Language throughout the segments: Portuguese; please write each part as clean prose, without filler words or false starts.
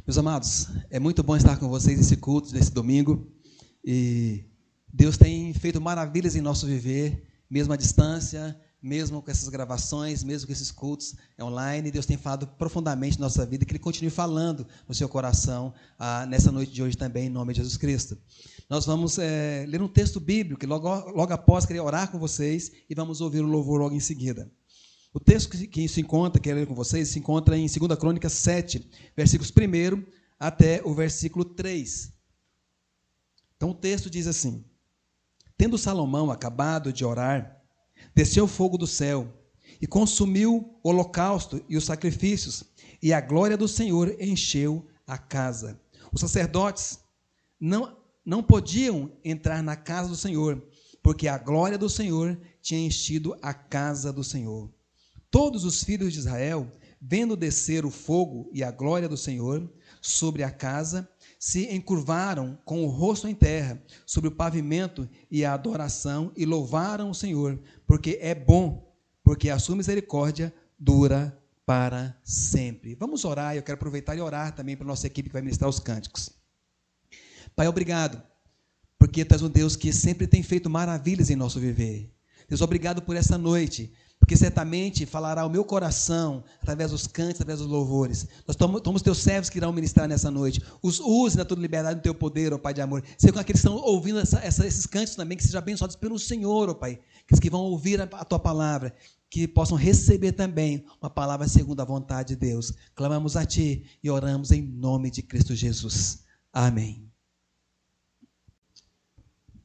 Meus amados, é muito bom estar com vocês nesse culto, nesse domingo. E Deus tem feito maravilhas em nosso viver, mesmo à distância, mesmo com essas gravações, mesmo com esses cultos online. Deus tem falado profundamente na nossa vida, que Ele continue falando no seu coração nessa noite de hoje também, em nome de Jesus Cristo. Nós vamos ler um texto bíblico, logo após querer orar com vocês, e vamos ouvir o louvor logo em seguida. O texto que se encontra, quero ler com vocês, se encontra em 2 Crônicas 7, versículos 1 até o versículo 3. Então o texto diz assim: Tendo Salomão acabado de orar, desceu fogo do céu e consumiu o holocausto e os sacrifícios, e a glória do Senhor encheu a casa. Os sacerdotes não podiam entrar na casa do Senhor, porque a glória do Senhor tinha enchido a casa do Senhor. Todos os filhos de Israel, vendo descer o fogo e a glória do Senhor sobre a casa, se encurvaram com o rosto em terra, sobre o pavimento e a adoração, e louvaram o Senhor, porque é bom, porque a sua misericórdia dura para sempre. Vamos orar, eu quero aproveitar e orar também para a nossa equipe que vai ministrar os cânticos. Pai, obrigado, porque Tu és um Deus que sempre tem feito maravilhas em nosso viver. Deus, obrigado por essa noite, porque certamente falará o meu coração através dos cantos, através dos louvores. Nós somos Teus servos que irão ministrar nessa noite. Os use na Tua liberdade, no Teu poder, ó Pai de amor. Seja com aqueles que estão ouvindo esses cantos também, que sejam abençoados pelo Senhor, ó Pai. Aqueles que vão ouvir a Tua palavra, que possam receber também uma palavra segundo a vontade de Deus. Clamamos a Ti e oramos em nome de Cristo Jesus. Amém.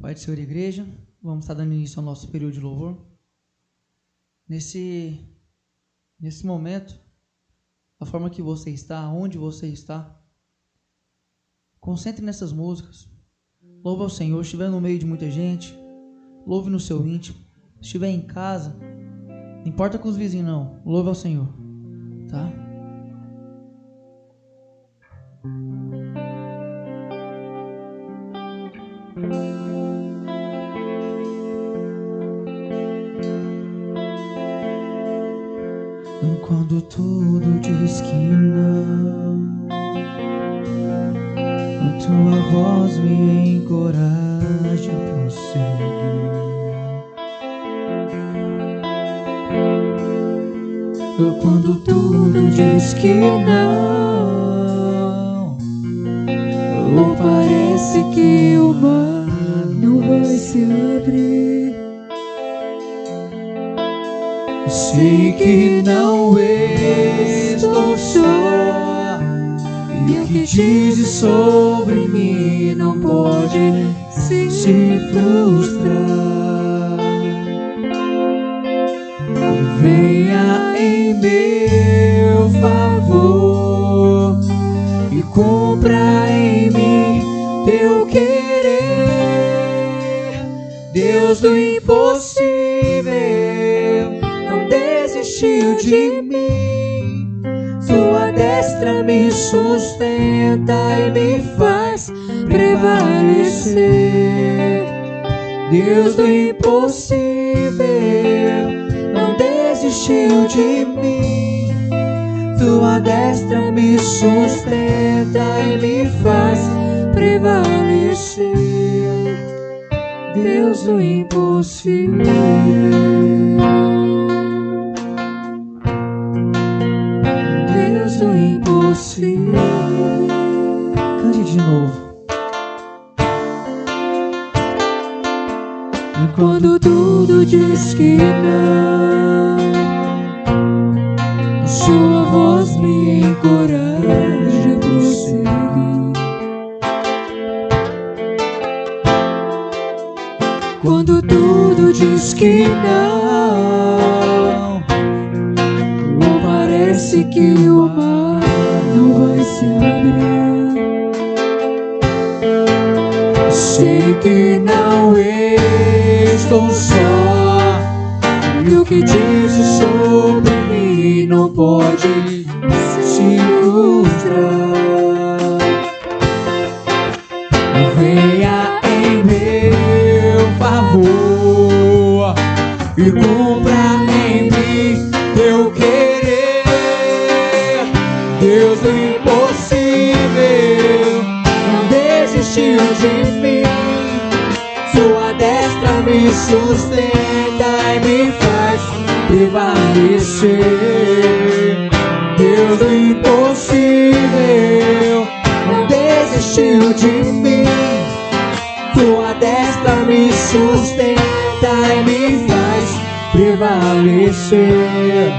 Pai do Senhor, igreja, vamos estar dando início ao nosso período de louvor. Nesse momento, a forma que você está, onde você está, concentre nessas músicas. Louve ao Senhor. Se estiver no meio de muita gente, louve no seu íntimo. Se estiver em casa, não importa com os vizinhos não, louve ao Senhor, tá? Quando tudo diz que não, a Tua voz me encoraja a prosseguir. Quando tudo diz que não, ou parece que o mar não vai se abrir, sei que não estou só, e o que dizes sobre mim não pode se frustrar. Venha em meu favor e cumpra em mim Teu querer, Deus do impossível. Desistiu de mim, Tua destra me sustenta e me faz prevalecer. Deus do impossível, não desistiu de mim, Tua destra me sustenta e me faz prevalecer. Deus do impossível. Cante de novo. Quando tudo diz que não, Sua voz me encoraja a prosseguir. Quando tudo diz que não, ou parece que o mar não vai se abrir, sei que não estou só, e o que dizes sobre mim não pode se frustrar. Venha em meu favor e cumpra em mim Teu querer, Deus do impossível. desistiu de mim. Sua destra me sustenta e me faz prevalecer. Deus do impossível não desistiu de mim. Sua destra me sustenta e me faz prevalecer.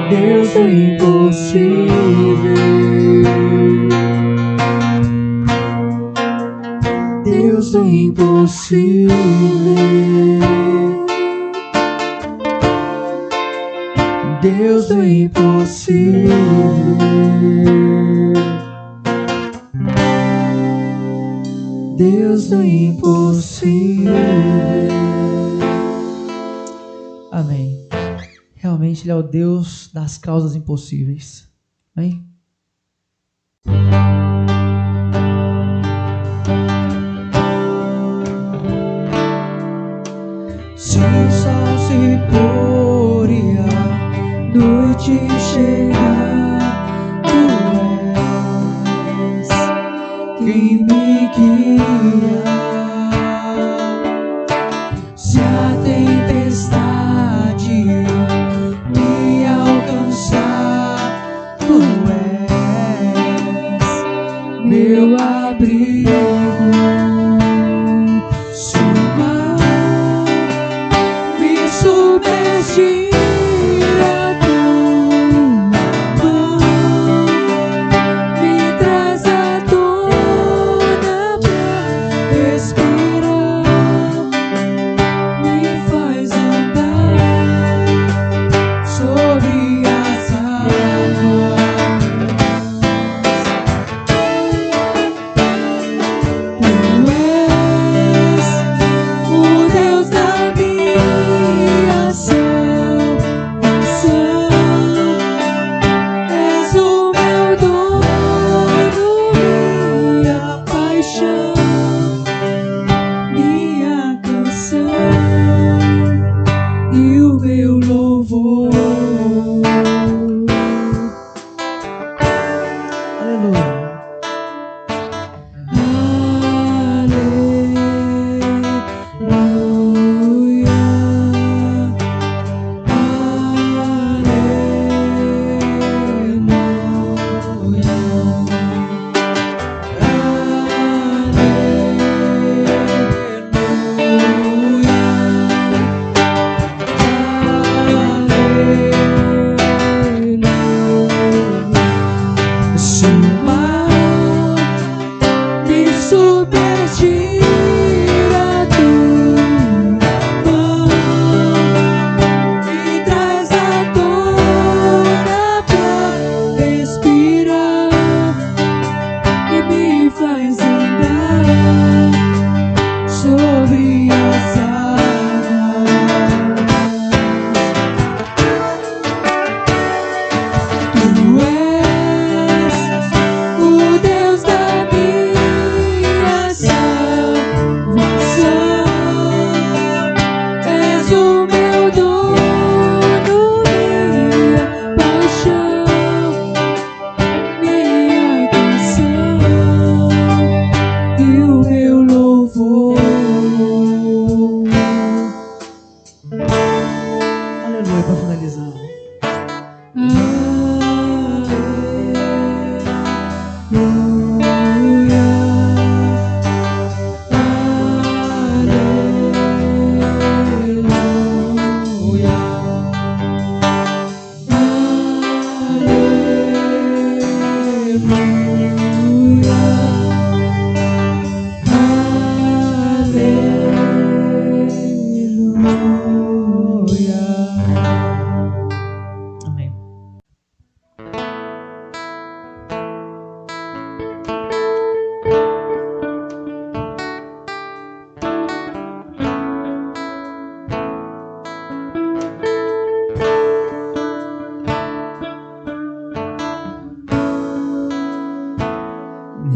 Deus do impossível. Deus do impossível. Deus do impossível. Deus do impossível. Amém. Realmente Ele é o Deus das causas impossíveis. Amém? Se o sol se pôr e a noite chegar, tu és quem me guia. Se a tempestade me alcançar, tu és meu abrigo. Se o mar me submergir,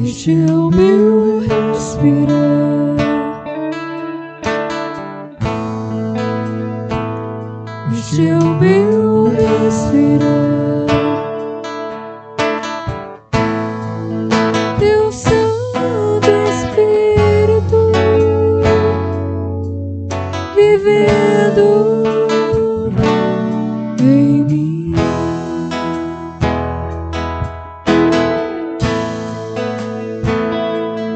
Este é o meu respirar, este é o meu respirar. Deus Santo,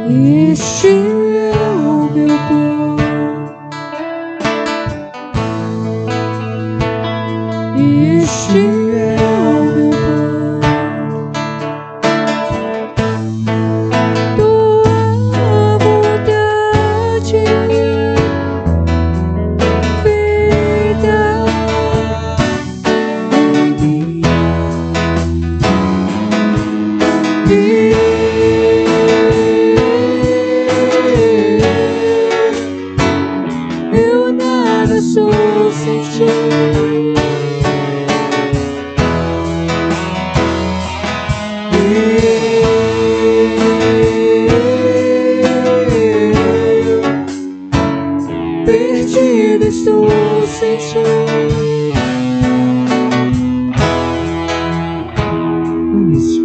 Este é o meu pão. Este é o meu pão. Tua vontade feita em mim. Eu nada sou sem ti. Perdido estou sem ti. No início.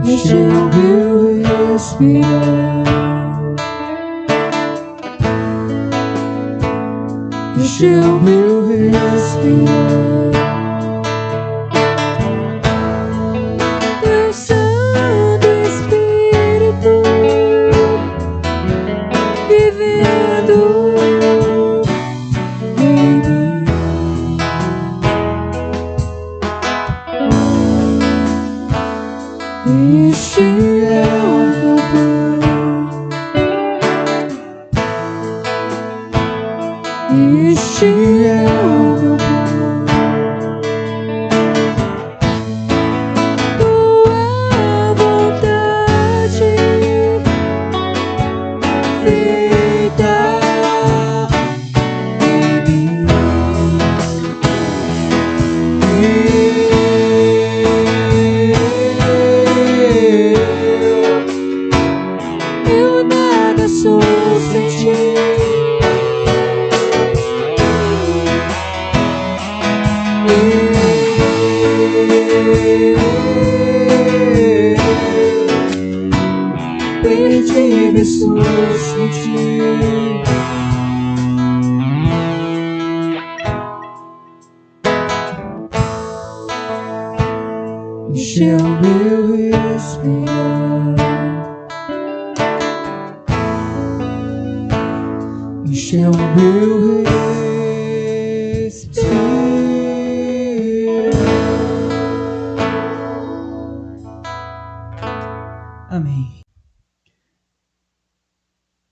Este é o meu respirar. Este é o meu respirar. Teu Santo Espírito vivendo em mim. Este é o meu pão. Este é o meu pão. Tua vontade feita em mim. Eu nada sou sem ti. Perdido estou sem ti. Este é o meu respirar. Este é o meu respirar. Amém.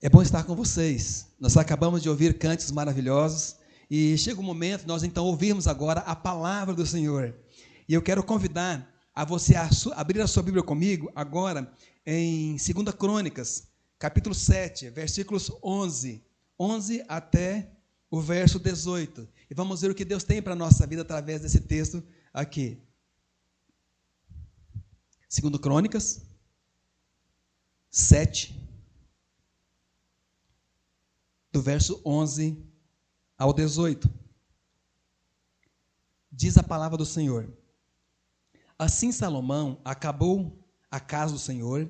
É bom estar com vocês. Nós acabamos de ouvir cânticos maravilhosos e chega o momento de nós então ouvirmos agora a palavra do Senhor. E eu quero convidar a você a abrir a sua Bíblia comigo agora em 2 Crônicas, capítulo 7, versículos 11 até o verso 18. E vamos ver o que Deus tem para a nossa vida através desse texto aqui. 2 Crônicas 7, do verso 11 ao 18. Diz a palavra do Senhor: Assim Salomão acabou a casa do Senhor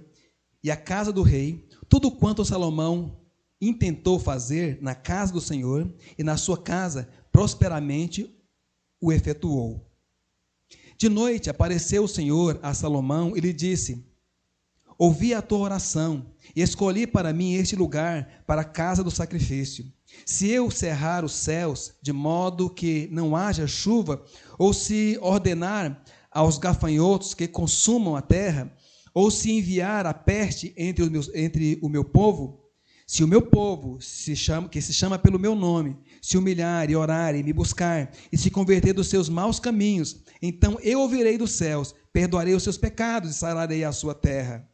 e a casa do rei, tudo quanto Salomão intentou fazer na casa do Senhor e na sua casa, prosperamente o efetuou. De noite apareceu o Senhor a Salomão e lhe disse: Ouvi a tua oração e escolhi para mim este lugar para a casa do sacrifício. Se eu cerrar os céus de modo que não haja chuva, ou se ordenar aos gafanhotos que consumam a terra, ou se enviar a peste entre o meu povo, se o meu povo, que se chama pelo meu nome, se humilhar e orar e me buscar, e se converter dos seus maus caminhos, então eu ouvirei dos céus, perdoarei os seus pecados e sararei a sua terra.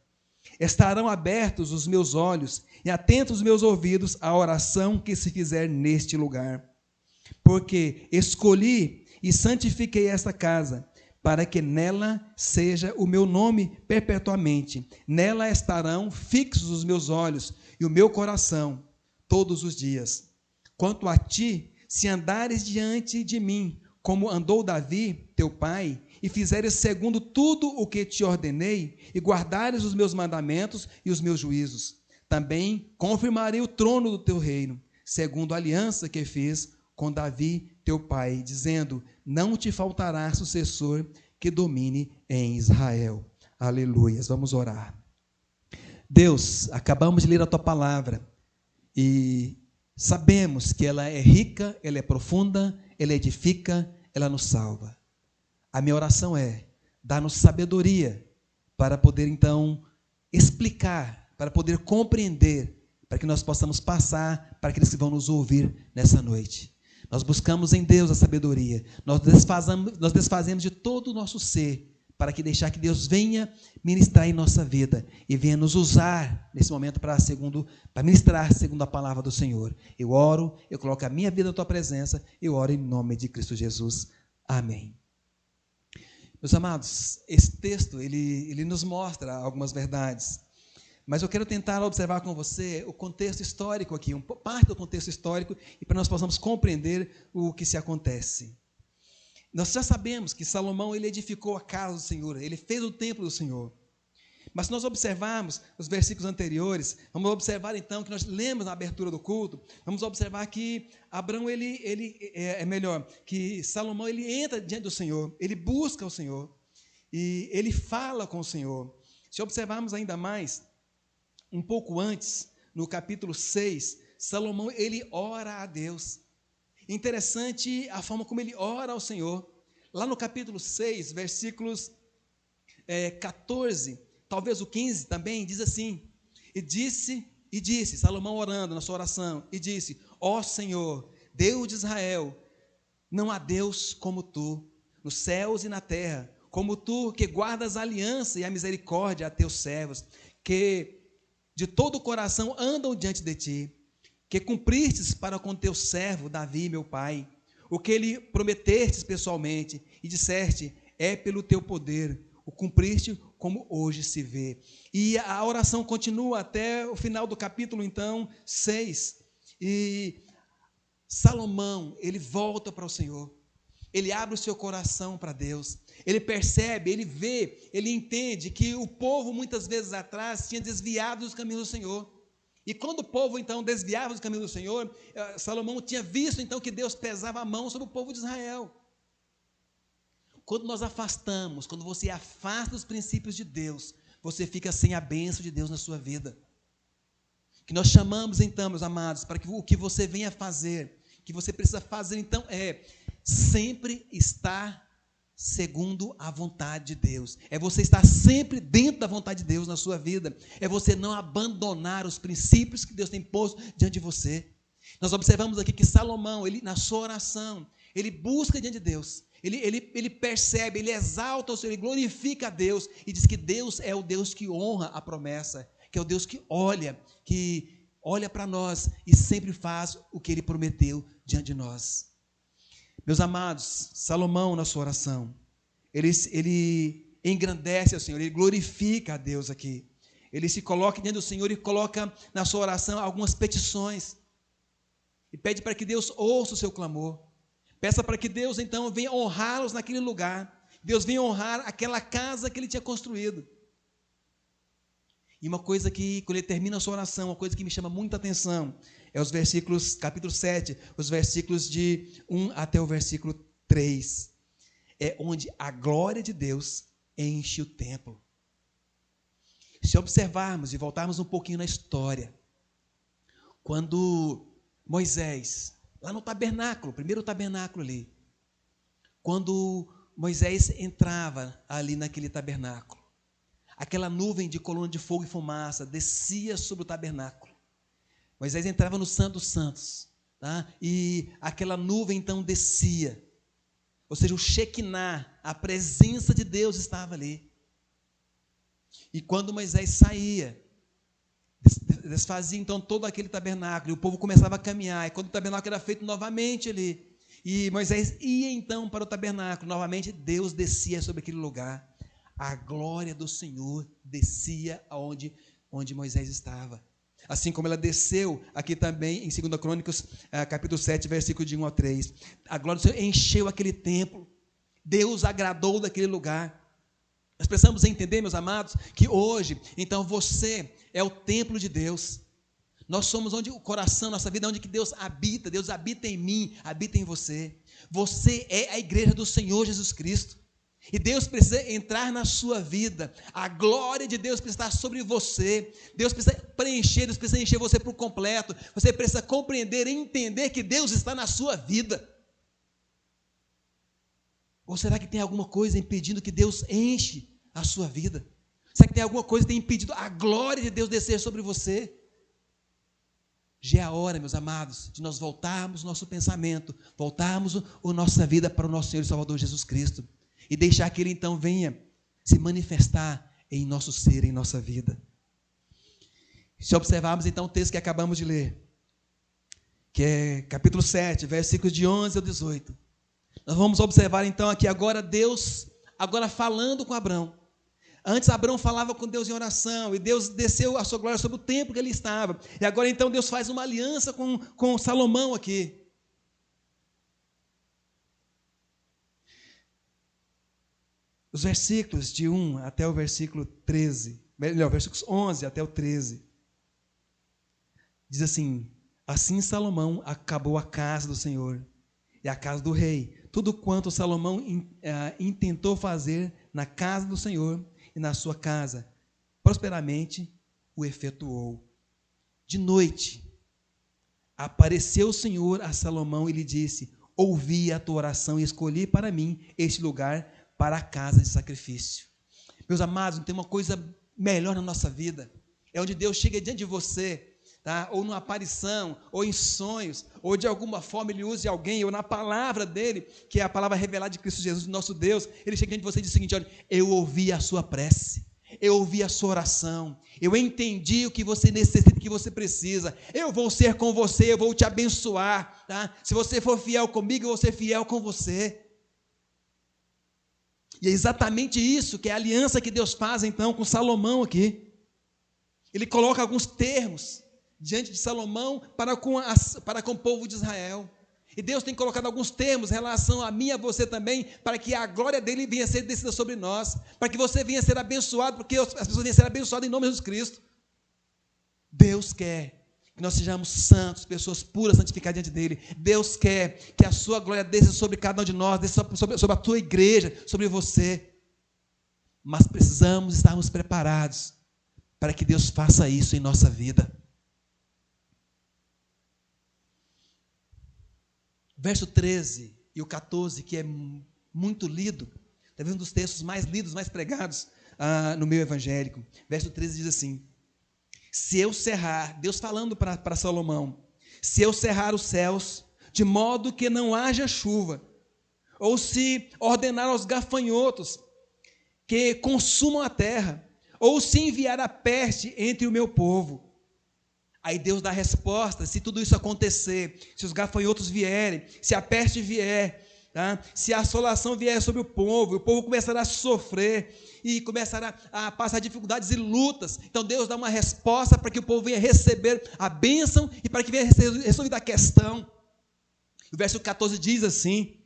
Estarão abertos os meus olhos e atentos os meus ouvidos à oração que se fizer neste lugar. Porque escolhi e santifiquei esta casa, para que nela seja o meu nome perpetuamente. Nela estarão fixos os meus olhos e o meu coração todos os dias. Quanto a ti, se andares diante de mim, como andou Davi, teu pai, e fizeres segundo tudo o que te ordenei, e guardares os meus mandamentos e os meus juízos, também confirmarei o trono do teu reino, segundo a aliança que fiz com Davi, teu pai, dizendo: não te faltará sucessor que domine em Israel. Aleluias. Vamos orar. Deus, acabamos de ler a tua palavra e sabemos que ela é rica, ela é profunda, ela edifica, ela nos salva. A minha oração é: dá-nos sabedoria para poder então explicar, para poder compreender, para que nós possamos passar para aqueles que vão nos ouvir nessa noite. Nós buscamos em Deus a sabedoria, nós desfazemos de todo o nosso ser, para que deixar que Deus venha ministrar em nossa vida e venha nos usar nesse momento para ministrar segundo a palavra do Senhor. Eu oro, eu coloco a minha vida na tua presença, eu oro em nome de Cristo Jesus. Amém. Meus amados, esse texto ele nos mostra algumas verdades, mas eu quero tentar observar com você o contexto histórico aqui, parte do contexto histórico, e para nós possamos compreender o que se acontece. Nós já sabemos que Salomão ele edificou a casa do Senhor, ele fez o templo do Senhor. Mas se nós observarmos os versículos anteriores, vamos observar então que nós lemos na abertura do culto, vamos observar que Abraão que Salomão ele entra diante do Senhor, ele busca o Senhor e ele fala com o Senhor. Se observarmos ainda mais, um pouco antes, no capítulo 6, Salomão ele ora a Deus. Interessante a forma como ele ora ao Senhor. Lá no capítulo 6, versículos 14, talvez o 15 também, diz assim: E disse, Salomão orando na sua oração, e disse: Ó Senhor, Deus de Israel, não há Deus como tu, nos céus e na terra, como tu que guardas a aliança e a misericórdia a teus servos, que de todo o coração andam diante de ti, que cumpristes para com teu servo Davi, meu pai, o que lhe prometestes pessoalmente, e disseste: é pelo teu poder, o cumpriste como hoje se vê. E a oração continua até o final do capítulo, então, 6. E Salomão, ele volta para o Senhor, ele abre o seu coração para Deus, ele percebe, ele vê, ele entende que o povo, muitas vezes atrás, tinha desviado dos caminhos do Senhor. E quando o povo, então, desviava dos caminhos do Senhor, Salomão tinha visto, então, que Deus pesava a mão sobre o povo de Israel. Quando nós afastamos, quando você afasta os princípios de Deus, você fica sem a bênção de Deus na sua vida. O que nós chamamos, então, meus amados, para que o que você venha fazer, que você precisa fazer, então, é sempre estar segundo a vontade de Deus. É você estar sempre dentro da vontade de Deus na sua vida. É você não abandonar os princípios que Deus tem posto diante de você. Nós observamos aqui que Salomão, ele, na sua oração, ele busca diante de Deus. Ele percebe, ele exalta o Senhor, ele glorifica a Deus e diz que Deus é o Deus que honra a promessa, que é o Deus que olha para nós e sempre faz o que ele prometeu diante de nós. Meus amados, Salomão, na sua oração, ele engrandece ao Senhor, ele glorifica a Deus aqui. Ele se coloca diante do Senhor e coloca na sua oração algumas petições. E pede para que Deus ouça o seu clamor. Peça para que Deus, então, venha honrá-los naquele lugar. Deus venha honrar aquela casa que ele tinha construído. E uma coisa que, quando ele termina a sua oração, uma coisa que me chama muita atenção, é os versículos, capítulo 7, os versículos de 1 até o versículo 3. É onde a glória de Deus enche o templo. Se observarmos e voltarmos um pouquinho na história, quando Moisés, lá no tabernáculo, o primeiro tabernáculo ali, quando Moisés entrava ali naquele tabernáculo, aquela nuvem de coluna de fogo e fumaça descia sobre o tabernáculo. Moisés entrava no Santo dos Santos, tá? E aquela nuvem então descia. Ou seja, o Shekinah, a presença de Deus estava ali. E quando Moisés saía, desfazia então todo aquele tabernáculo, e o povo começava a caminhar, e quando o tabernáculo era feito novamente ali, e Moisés ia então para o tabernáculo, novamente Deus descia sobre aquele lugar. A glória do Senhor descia onde Moisés estava. Assim como ela desceu aqui também em 2 Crônicas, capítulo 7, versículo de 1 a 3. A glória do Senhor encheu aquele templo. Deus agradou daquele lugar. Nós precisamos entender, meus amados, que hoje, então, você é o templo de Deus. Nós somos onde o coração, nossa vida, é onde que Deus habita em mim, habita em você. Você é a igreja do Senhor Jesus Cristo. E Deus precisa entrar na sua vida. A glória de Deus precisa estar sobre você. Deus precisa preencher, Deus precisa encher você por completo. Você precisa compreender e entender que Deus está na sua vida. Ou será que tem alguma coisa impedindo que Deus enche a sua vida? Será que tem alguma coisa que tem impedido a glória de Deus descer sobre você? Já é a hora, meus amados, de nós voltarmos o nosso pensamento, voltarmos a nossa vida para o nosso Senhor e Salvador Jesus Cristo. E deixar que Ele então venha se manifestar em nosso ser, em nossa vida. Se observarmos então o texto que acabamos de ler, que é capítulo 7, versículos de 11 ao 18. Nós vamos observar então aqui agora Deus, agora falando com Abrão. Antes Abrão falava com Deus em oração, e Deus desceu a sua glória sobre o templo que ele estava. E agora então Deus faz uma aliança com Salomão aqui. Os versículos de 1 até o versículo 13, melhor, versículos 11 até o 13, diz assim: assim Salomão acabou a casa do Senhor e a casa do rei, tudo quanto Salomão intentou fazer na casa do Senhor e na sua casa, prosperamente o efetuou. De noite, apareceu o Senhor a Salomão e lhe disse: ouvi a tua oração e escolhi para mim este lugar para a casa de sacrifício. Meus amados, não tem uma coisa melhor na nossa vida, é onde Deus chega diante de você, tá? Ou numa aparição, ou em sonhos, ou de alguma forma Ele use alguém, ou na palavra dEle, que é a palavra revelada de Cristo Jesus, nosso Deus. Ele chega diante de você e diz o seguinte: olha, eu ouvi a sua prece, eu ouvi a sua oração, eu entendi o que você necessita, o que você precisa, eu vou ser com você, eu vou te abençoar, tá? Se você for fiel comigo, eu vou ser fiel com você. E é exatamente isso que é a aliança que Deus faz então com Salomão aqui. Ele coloca alguns termos diante de Salomão para com o povo de Israel. E Deus tem colocado alguns termos em relação a mim e a você também, para que a glória dele venha a ser descida sobre nós, para que você venha a ser abençoado, porque as pessoas venham a ser abençoadas em nome de Jesus Cristo. Deus quer que nós sejamos santos, pessoas puras, santificadas diante dele. Deus quer que a sua glória desça sobre cada um de nós, desça sobre a tua igreja, sobre você. Mas precisamos estarmos preparados para que Deus faça isso em nossa vida. Verso 13 e o 14, que é muito lido, talvez um dos textos mais lidos, mais pregados no meio evangélico. Verso 13 diz assim: se eu cerrar, Deus falando para Salomão, se eu cerrar os céus, de modo que não haja chuva, ou se ordenar aos gafanhotos que consumam a terra, ou se enviar a peste entre o meu povo. Aí Deus dá a resposta: se tudo isso acontecer, se os gafanhotos vierem, se a peste vier, tá? Se a assolação vier sobre o povo começará a sofrer e começará a passar dificuldades e lutas. Então Deus dá uma resposta para que o povo venha receber a bênção e para que venha resolvida a questão. O verso 14 diz assim: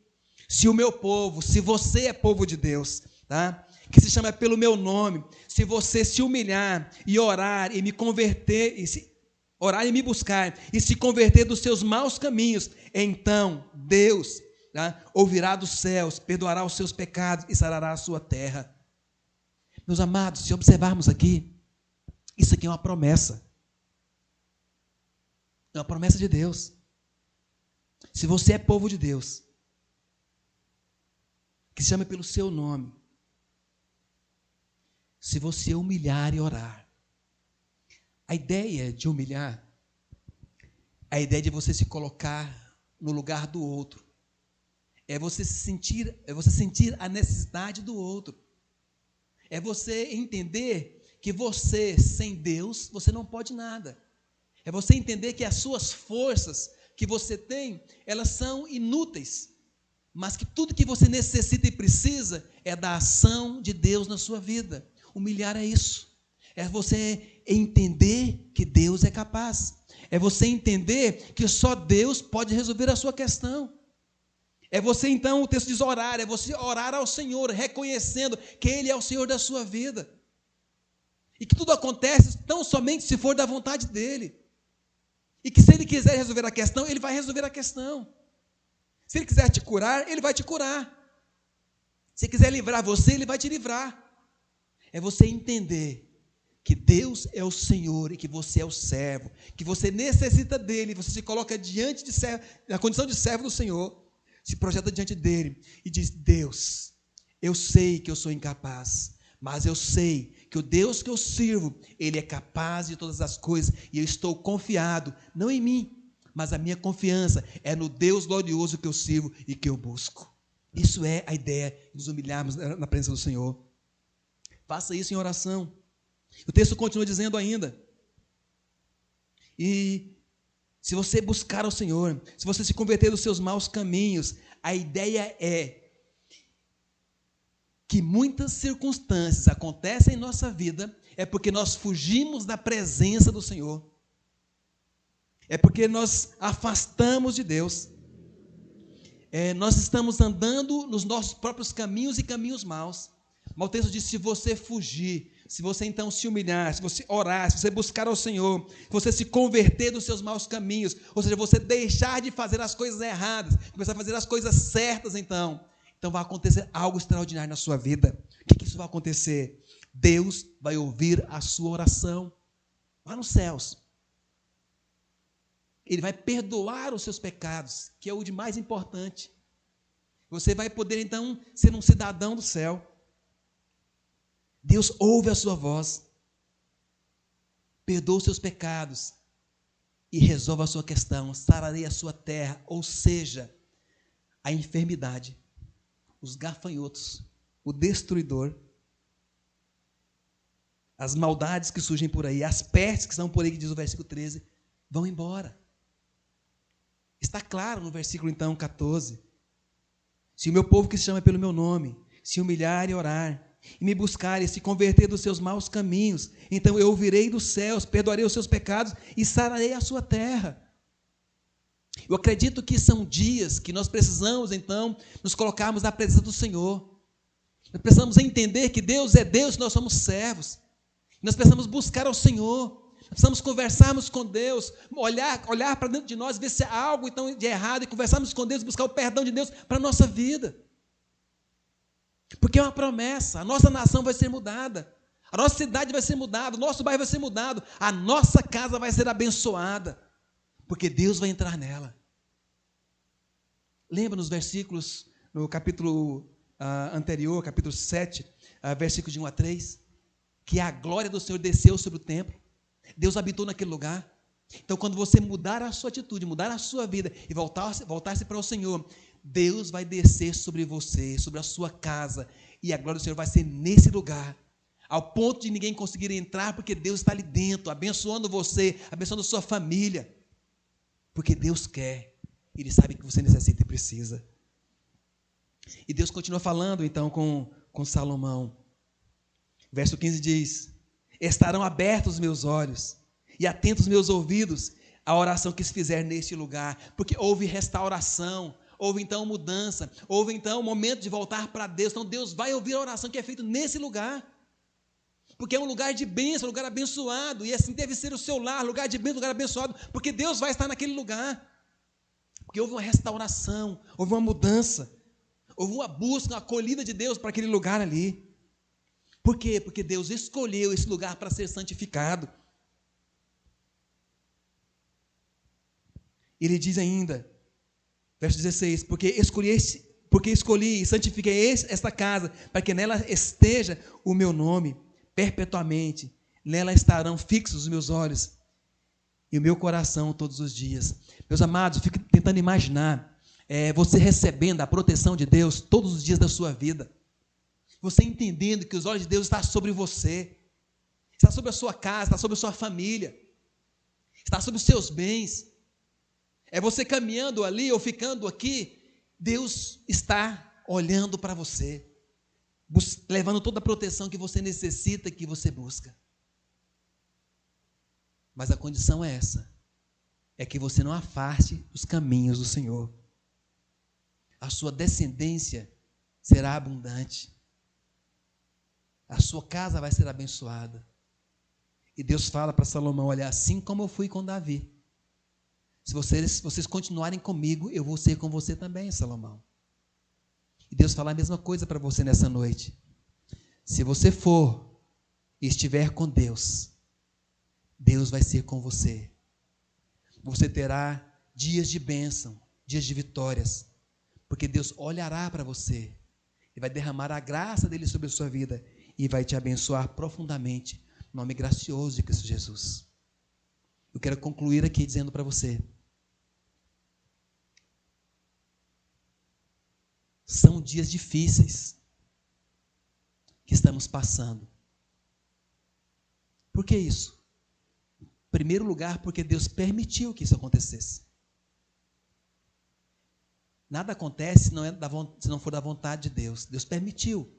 se o meu povo, se você é povo de Deus, tá? Que se chama pelo meu nome, se você se humilhar e orar e me converter, orar e me buscar e se converter dos seus maus caminhos, então Deus, tá, ouvirá dos céus, perdoará os seus pecados e sarará a sua terra. Meus amados, se observarmos aqui, isso aqui é uma promessa. É uma promessa de Deus. Se você é povo de Deus, que se chama pelo seu nome, se você humilhar e orar, a ideia de humilhar, a ideia de você se colocar no lugar do outro, é você sentir a necessidade do outro. É você entender que você, sem Deus, você não pode nada. É você entender que as suas forças que você tem, elas são inúteis, mas que tudo que você necessita e precisa é da ação de Deus na sua vida. Humilhar é isso. É você entender que Deus é capaz. É você entender que só Deus pode resolver a sua questão. É você então, o texto diz orar, é você orar ao Senhor, reconhecendo que Ele é o Senhor da sua vida. E que tudo acontece tão somente se for da vontade dEle. E que se Ele quiser resolver a questão, Ele vai resolver a questão. Se Ele quiser te curar, Ele vai te curar. Se quiser livrar você, Ele vai te livrar. É você entender que Deus é o Senhor e que você é o servo, que você necessita dEle, você se coloca diante de servo, na condição de servo do Senhor, se projeta diante dEle e diz: Deus, eu sei que eu sou incapaz, mas eu sei que o Deus que eu sirvo, Ele é capaz de todas as coisas, e eu estou confiado, não em mim, mas a minha confiança é no Deus glorioso que eu sirvo e que eu busco. Isso é a ideia de nos humilharmos na presença do Senhor. Faça isso em oração. O texto continua dizendo ainda: e se você buscar ao Senhor, se você se converter dos seus maus caminhos, a ideia é que muitas circunstâncias acontecem em nossa vida, é porque nós fugimos da presença do Senhor, é porque nós afastamos de Deus, nós estamos andando nos nossos próprios caminhos e caminhos maus. Mas o texto diz: se você fugir, se você então se humilhar, se você orar, se você buscar ao Senhor, se você se converter dos seus maus caminhos, ou seja, você deixar de fazer as coisas erradas, começar a fazer as coisas certas, então vai acontecer algo extraordinário na sua vida. O que isso vai acontecer? Deus vai ouvir a sua oração lá nos céus. Ele vai perdoar os seus pecados, que é o de mais importante. Você vai poder então ser um cidadão do céu. Deus ouve a sua voz, perdoa os seus pecados e resolve a sua questão. Sararei a sua terra, ou seja, a enfermidade, os gafanhotos, o destruidor, as maldades que surgem por aí, as pestes que estão por aí, que diz o versículo 13, vão embora. Está claro no versículo então 14: se o meu povo que se chama pelo meu nome se humilhar e orar, e me buscar e se converter dos seus maus caminhos, então eu ouvirei dos céus, perdoarei os seus pecados e sararei a sua terra. Eu acredito que são dias que nós precisamos então nos colocarmos na presença do Senhor. Nós precisamos entender que Deus é Deus e nós somos servos. Nós precisamos buscar ao Senhor, nós precisamos conversarmos com Deus, olhar para dentro de nós, ver se há algo então de errado, e conversarmos com Deus, buscar o perdão de Deus para a nossa vida. Porque é uma promessa: a nossa nação vai ser mudada, a nossa cidade vai ser mudada, o nosso bairro vai ser mudado, a nossa casa vai ser abençoada, porque Deus vai entrar nela. Lembra nos versículos, no capítulo anterior, capítulo 7, versículos de 1 a 3, que a glória do Senhor desceu sobre o templo, Deus habitou naquele lugar. Então, quando você mudar a sua atitude, mudar a sua vida e voltar-se para o Senhor, Deus vai descer sobre você, sobre a sua casa, e a glória do Senhor vai ser nesse lugar, ao ponto de ninguém conseguir entrar, porque Deus está ali dentro, abençoando você, abençoando a sua família, porque Deus quer, Ele sabe que você necessita e precisa. E Deus continua falando então com Salomão. Verso 15 diz: estarão abertos os meus olhos e atentos os meus ouvidos à oração que se fizer neste lugar, porque houve restauração, houve então mudança, houve então o momento de voltar para Deus. Então Deus vai ouvir a oração que é feita nesse lugar, porque é um lugar de bênção, um lugar abençoado, e assim deve ser o seu lar, lugar de bênção, lugar abençoado, porque Deus vai estar naquele lugar, porque houve uma restauração, houve uma mudança, houve uma busca, uma acolhida de Deus para aquele lugar ali. Por quê? Porque Deus escolheu esse lugar para ser santificado. Ele diz ainda, verso 16: porque escolhi e santifiquei esta casa, para que nela esteja o meu nome perpetuamente, nela estarão fixos os meus olhos e o meu coração todos os dias. Meus amados, fico tentando imaginar você recebendo a proteção de Deus todos os dias da sua vida, você entendendo que os olhos de Deus estão sobre você, está sobre a sua casa, está sobre a sua família, está sobre os seus bens. É você caminhando ali ou ficando aqui, Deus está olhando para você, levando toda a proteção que você necessita, que você busca. Mas a condição é essa, é que você não afaste os caminhos do Senhor. A sua descendência será abundante, a sua casa vai ser abençoada. E Deus fala para Salomão: olha, assim como eu fui com Davi, se vocês continuarem comigo, eu vou ser com você também, Salomão. E Deus fala a mesma coisa para você nessa noite. Se você for e estiver com Deus, Deus vai ser com você. Você terá dias de bênção, dias de vitórias, porque Deus olhará para você e vai derramar a graça dele sobre a sua vida e vai te abençoar profundamente, no nome gracioso de Cristo Jesus. Eu quero concluir aqui dizendo para você, são dias difíceis que estamos passando. Por que isso? Em primeiro lugar, porque Deus permitiu que isso acontecesse. Nada acontece se não for da vontade de Deus. Deus permitiu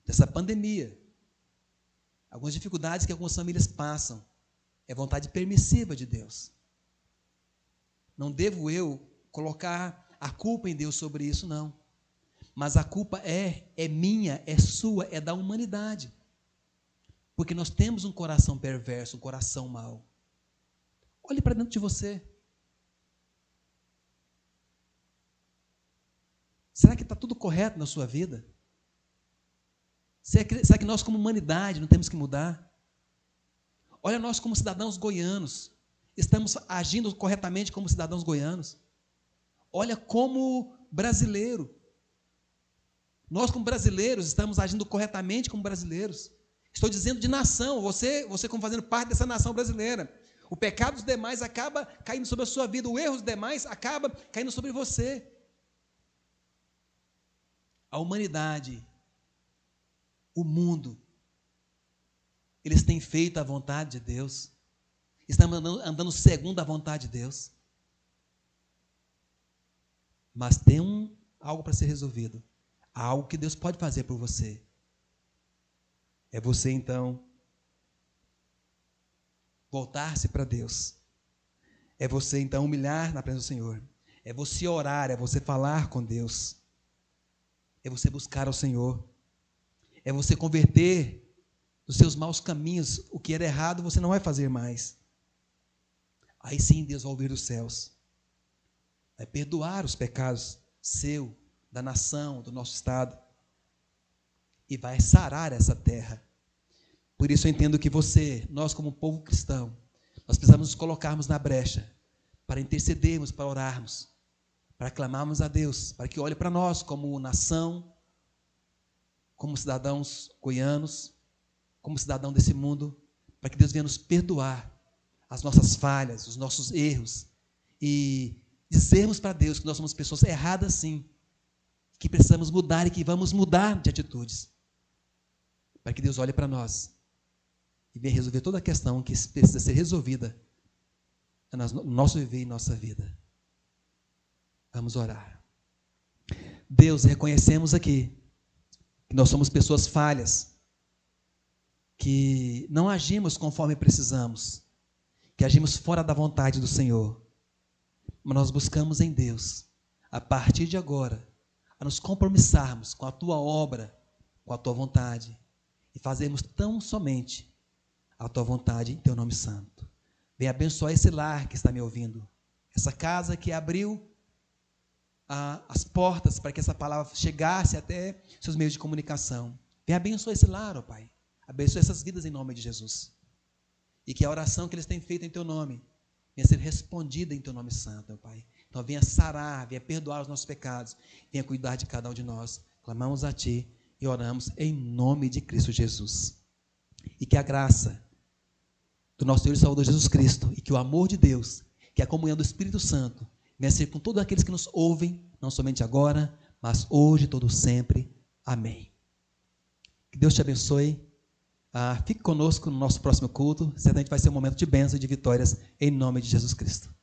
essa pandemia. Algumas dificuldades que algumas famílias passam. É vontade permissiva de Deus. Não devo eu colocar a culpa em Deus sobre isso, não. Mas a culpa é minha, é sua, é da humanidade. Porque nós temos um coração perverso, um coração mau. Olhe para dentro de você. Será que está tudo correto na sua vida? Será que nós, como humanidade, não temos que mudar? Olha, nós, como cidadãos goianos, estamos agindo corretamente como cidadãos goianos. Olha, como brasileiro. Nós, como brasileiros, estamos agindo corretamente como brasileiros. Estou dizendo de nação, você como fazendo parte dessa nação brasileira. O pecado dos demais acaba caindo sobre a sua vida, o erro dos demais acaba caindo sobre você. A humanidade, o mundo, eles têm feito a vontade de Deus, estão andando segundo a vontade de Deus. Mas tem algo para ser resolvido, há algo que Deus pode fazer por você. É você, então, voltar-se para Deus. É você, então, humilhar na presença do Senhor. É você orar, é você falar com Deus. É você buscar ao Senhor. É você converter dos seus maus caminhos. O que era errado, você não vai fazer mais. Aí sim, Deus vai ouvir dos céus. Vai perdoar os pecados seu, da nação, do nosso estado. E vai sarar essa terra. Por isso eu entendo que nós como povo cristão, nós precisamos nos colocarmos na brecha, para intercedermos, para orarmos, para clamarmos a Deus, para que olhe para nós como nação, como cidadãos goianos, como cidadão desse mundo, para que Deus venha nos perdoar as nossas falhas, os nossos erros, e dizermos para Deus que nós somos pessoas erradas sim, que precisamos mudar e que vamos mudar de atitudes, para que Deus olhe para nós e venha resolver toda a questão que precisa ser resolvida no nosso viver e nossa vida. Vamos orar. Deus, reconhecemos aqui que nós somos pessoas falhas, que não agimos conforme precisamos, que agimos fora da vontade do Senhor, mas nós buscamos em Deus, a partir de agora, a nos compromissarmos com a Tua obra, com a Tua vontade, e fazermos tão somente a Tua vontade em Teu nome santo. Venha abençoar esse lar que está me ouvindo, essa casa que abriu as portas para que essa palavra chegasse até seus meios de comunicação. Venha abençoar esse lar, ó Pai. Abençoe essas vidas em nome de Jesus. E que a oração que eles têm feito em Teu nome venha ser respondida em Teu nome santo, ó Pai. Então venha sarar, venha perdoar os nossos pecados, venha cuidar de cada um de nós. Clamamos a Ti e oramos em nome de Cristo Jesus. E que a graça do nosso Senhor e Salvador Jesus Cristo e que o amor de Deus, que a comunhão do Espírito Santo venha ser com todos aqueles que nos ouvem, não somente agora, mas hoje e todo sempre. Amém. Que Deus te abençoe. Fique conosco no nosso próximo culto. Certamente vai ser um momento de bênção e de vitórias em nome de Jesus Cristo.